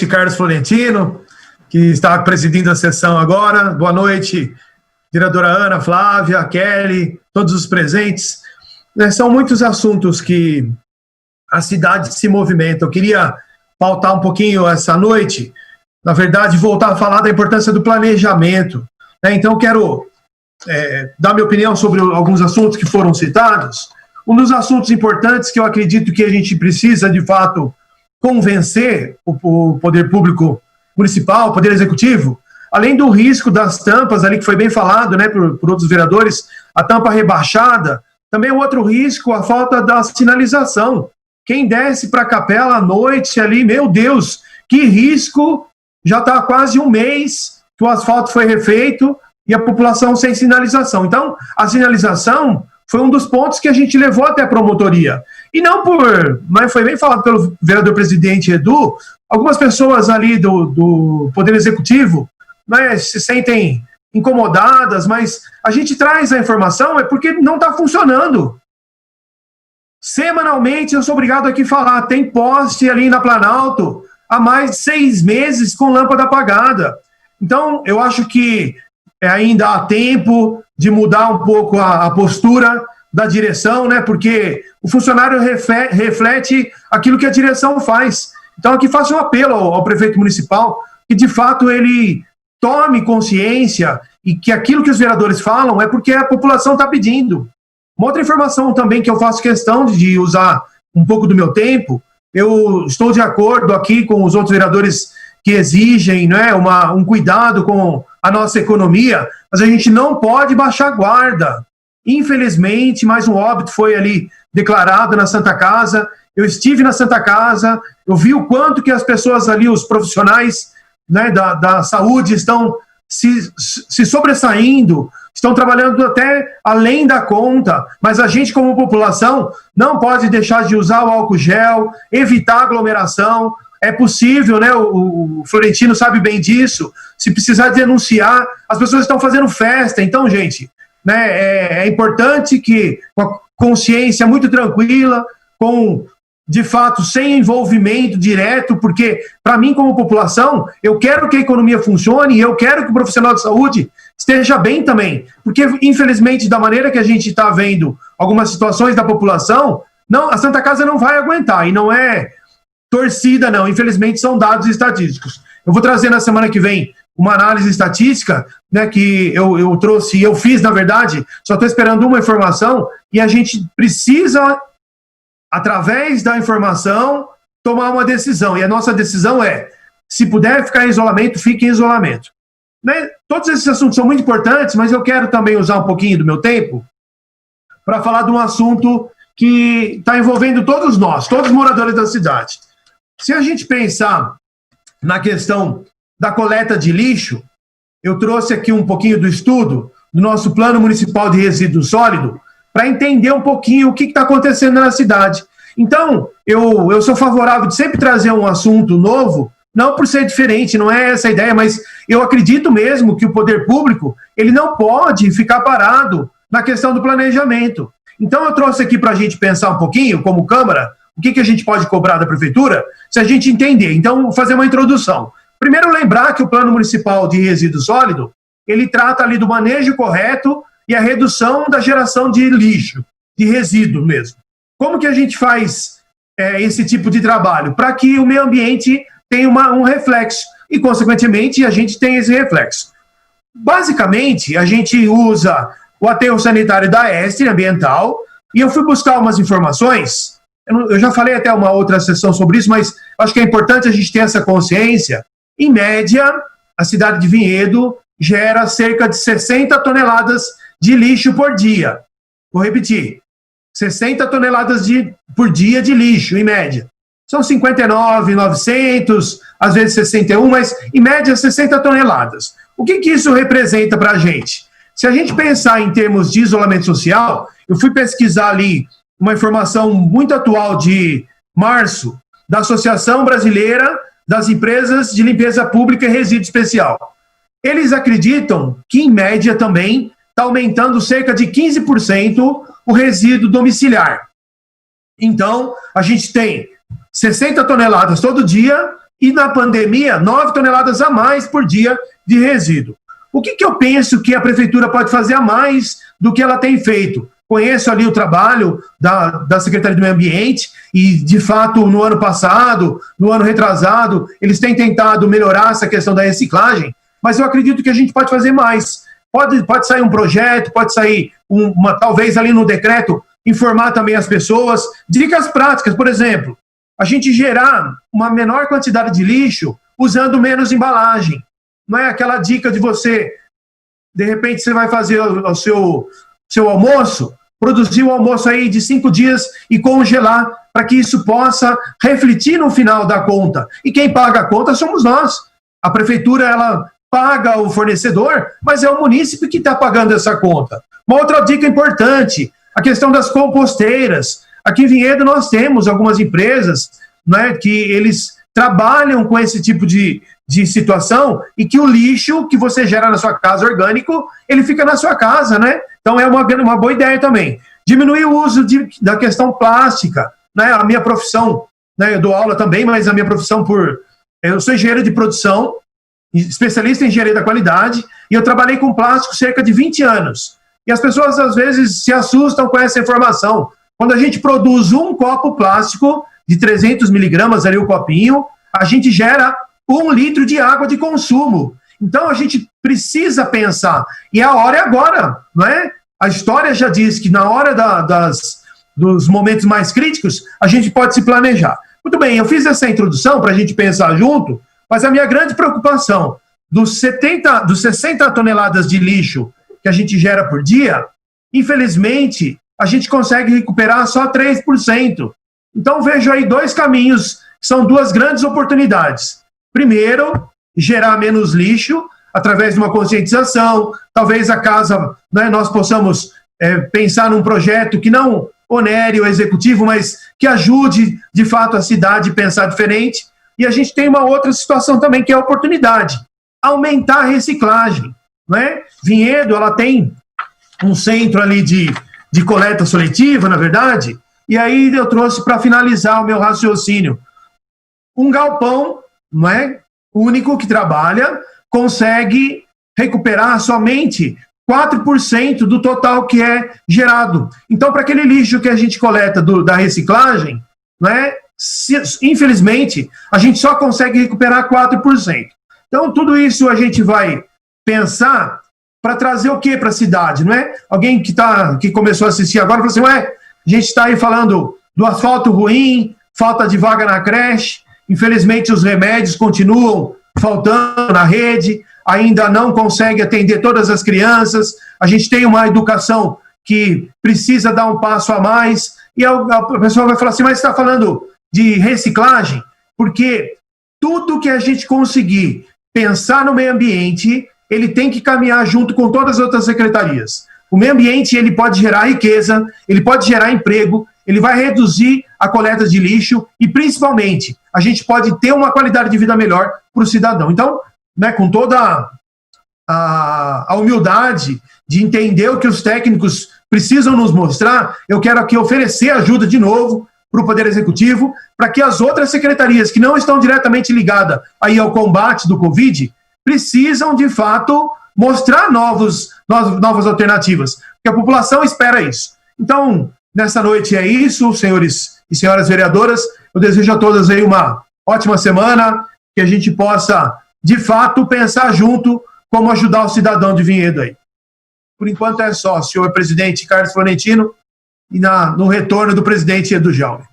Carlos Florentino, que está presidindo a sessão agora. Boa noite, vereadora Ana, Flávia, Kelly, todos os presentes. São muitos assuntos que a cidade se movimenta. Eu queria pautar um pouquinho essa noite, na verdade, voltar a falar da importância do planejamento. Então, quero dar minha opinião sobre alguns assuntos que foram citados. Um dos assuntos importantes que eu acredito que a gente precisa, de fato, convencer o poder público municipal, o poder executivo, além do risco das tampas ali, que foi bem falado, né, por outros vereadores, a tampa rebaixada, também o outro risco, a falta da sinalização. Quem desce para a capela à noite ali, meu Deus, que risco, já está quase um mês que o asfalto foi refeito e a população sem sinalização. Então, a sinalização foi um dos pontos que a gente levou até a promotoria. E não mas foi bem falado pelo vereador presidente Edu, algumas pessoas ali do Poder Executivo, né, se sentem incomodadas, mas a gente traz a informação porque não está funcionando. Semanalmente, eu sou obrigado aqui a falar, tem poste ali na Planalto há mais de 6 meses com lâmpada apagada. Então, eu acho que ainda há tempo de mudar um pouco a postura da direção, né? Porque o funcionário reflete aquilo que a direção faz. Então, aqui faço um apelo ao prefeito municipal que, de fato, ele tome consciência e que aquilo que os vereadores falam é porque a população está pedindo. Uma outra informação também que eu faço questão de usar um pouco do meu tempo, eu estou de acordo aqui com os outros vereadores que exigem, né, um cuidado com a nossa economia, mas a gente não pode baixar a guarda. Infelizmente, mais um óbito foi ali declarado na Santa Casa. Eu estive na Santa Casa, eu vi o quanto que as pessoas ali, os profissionais, né, da saúde, estão se sobressaindo, estão trabalhando até além da conta, mas a gente, como população, não pode deixar de usar o álcool gel, evitar aglomeração. É possível, né? O Florentino sabe bem disso. Se precisar denunciar, as pessoas estão fazendo festa. Então, gente, né, é importante que, com a consciência muito tranquila, de fato, sem envolvimento direto, porque, para mim, como população, eu quero que a economia funcione e eu quero que o profissional de saúde esteja bem também. Porque, infelizmente, da maneira que a gente está vendo algumas situações da população, não, a Santa Casa não vai aguentar. E não é torcida, não. Infelizmente, são dados estatísticos. Eu vou trazer na semana que vem uma análise estatística, né, que eu trouxe, eu fiz, na verdade, só estou esperando uma informação, e a gente precisa, através da informação, tomar uma decisão. E a nossa decisão é, se puder ficar em isolamento, fique em isolamento. Né? Todos esses assuntos são muito importantes, mas eu quero também usar um pouquinho do meu tempo para falar de um assunto que está envolvendo todos nós, todos os moradores da cidade. Se a gente pensar na questão da coleta de lixo, eu trouxe aqui um pouquinho do estudo do nosso Plano Municipal de Resíduo Sólido para entender um pouquinho o que está acontecendo na cidade. Então, eu sou favorável de sempre trazer um assunto novo, não por ser diferente, não é essa a ideia, mas eu acredito mesmo que o poder público ele não pode ficar parado na questão do planejamento. Então, eu trouxe aqui para a gente pensar um pouquinho, como Câmara, o que a gente pode cobrar da Prefeitura, se a gente entender. Então, vou fazer uma introdução. Primeiro, lembrar que o Plano Municipal de Resíduo Sólido, ele trata ali do manejo correto e a redução da geração de lixo, de resíduo mesmo. Como que a gente faz esse tipo de trabalho? Para que o meio ambiente tenha um reflexo e, consequentemente, a gente tem esse reflexo. Basicamente, a gente usa o aterro sanitário da Estre ambiental, e eu fui buscar umas informações. Eu já falei até uma outra sessão sobre isso, mas acho que é importante a gente ter essa consciência. Em média, a cidade de Vinhedo gera cerca de 60 toneladas de lixo por dia. Vou repetir, 60 toneladas por dia de lixo, em média. São 59.900, às vezes 61, mas em média 60 toneladas. O que isso representa para a gente? Se a gente pensar em termos de isolamento social, eu fui pesquisar ali uma informação muito atual de março da Associação Brasileira das Empresas de Limpeza Pública e Resíduo Especial. Eles acreditam que, em média, também está aumentando cerca de 15% o resíduo domiciliar. Então, a gente tem 60 toneladas todo dia e na pandemia, 9 toneladas a mais por dia de resíduo. O que eu penso que a prefeitura pode fazer a mais do que ela tem feito? Conheço ali o trabalho da Secretaria do Meio Ambiente e, de fato, no ano passado, no ano retrasado, eles têm tentado melhorar essa questão da reciclagem, mas eu acredito que a gente pode fazer mais. Pode sair um projeto, pode sair talvez ali no decreto, informar também as pessoas. Dicas práticas, por exemplo, a gente gerar uma menor quantidade de lixo usando menos embalagem. Não é aquela dica de você, de repente você vai fazer o seu almoço, produzir o almoço aí de 5 dias e congelar para que isso possa refletir no final da conta. E quem paga a conta somos nós. A prefeitura, ela paga o fornecedor, mas é o munícipe que está pagando essa conta. Uma outra dica importante, a questão das composteiras. Aqui em Vinhedo nós temos algumas empresas, né, que eles trabalham com esse tipo de situação e que o lixo que você gera na sua casa orgânico, ele fica na sua casa, né? Então é uma boa ideia também. Diminuir o uso da questão plástica, né? A minha profissão, né, eu dou aula também, mas a minha profissão eu sou engenheiro de produção, especialista em engenharia da qualidade, e eu trabalhei com plástico cerca de 20 anos. E as pessoas, às vezes, se assustam com essa informação. Quando a gente produz um copo plástico de 300 miligramas, ali o copinho, a gente gera 1 litro de água de consumo. Então, a gente precisa pensar. E a hora é agora, não é? A história já diz que na hora dos momentos mais críticos, a gente pode se planejar. Muito bem, eu fiz essa introdução para a gente pensar junto, mas a minha grande preocupação, dos 60 toneladas de lixo que a gente gera por dia, infelizmente, a gente consegue recuperar só 3%. Então, vejo aí 2 caminhos, são 2 grandes oportunidades. Primeiro, gerar menos lixo, através de uma conscientização, talvez a casa, né, nós possamos pensar num projeto que não onere o executivo, mas que ajude, de fato, a cidade a pensar diferente. E a gente tem uma outra situação também, que é a oportunidade, aumentar a reciclagem. Né? Vinhedo, ela tem um centro ali de coleta seletiva, na verdade, e aí eu trouxe para finalizar o meu raciocínio. Um galpão, não é, único que trabalha, consegue recuperar somente 4% do total que é gerado. Então, para aquele lixo que a gente coleta da reciclagem, não é, infelizmente, a gente só consegue recuperar 4%. Então, tudo isso a gente vai pensar para trazer o que para a cidade, não é? Alguém que começou a assistir agora falou assim, a gente está aí falando do asfalto ruim, falta de vaga na creche, infelizmente os remédios continuam faltando na rede, ainda não consegue atender todas as crianças, a gente tem uma educação que precisa dar um passo a mais, e a pessoa vai falar assim, mas você está falando de reciclagem? Porque tudo que a gente conseguir pensar no meio ambiente, ele tem que caminhar junto com todas as outras secretarias. O meio ambiente, ele pode gerar riqueza, ele pode gerar emprego, ele vai reduzir a coleta de lixo e, principalmente, a gente pode ter uma qualidade de vida melhor para o cidadão. Então, né, com toda a humildade de entender o que os técnicos precisam nos mostrar, eu quero aqui oferecer ajuda de novo para o Poder Executivo, para que as outras secretarias que não estão diretamente ligadas aí ao combate do Covid, precisam, de fato, mostrar novas alternativas, porque a população espera isso. Então, nessa noite é isso, senhores e senhoras vereadoras, eu desejo a todas aí uma ótima semana, que a gente possa, de fato, pensar junto como ajudar o cidadão de Vinhedo aí. Por enquanto é só, senhor presidente Carlos Florentino, e no retorno do presidente Edu Jaume.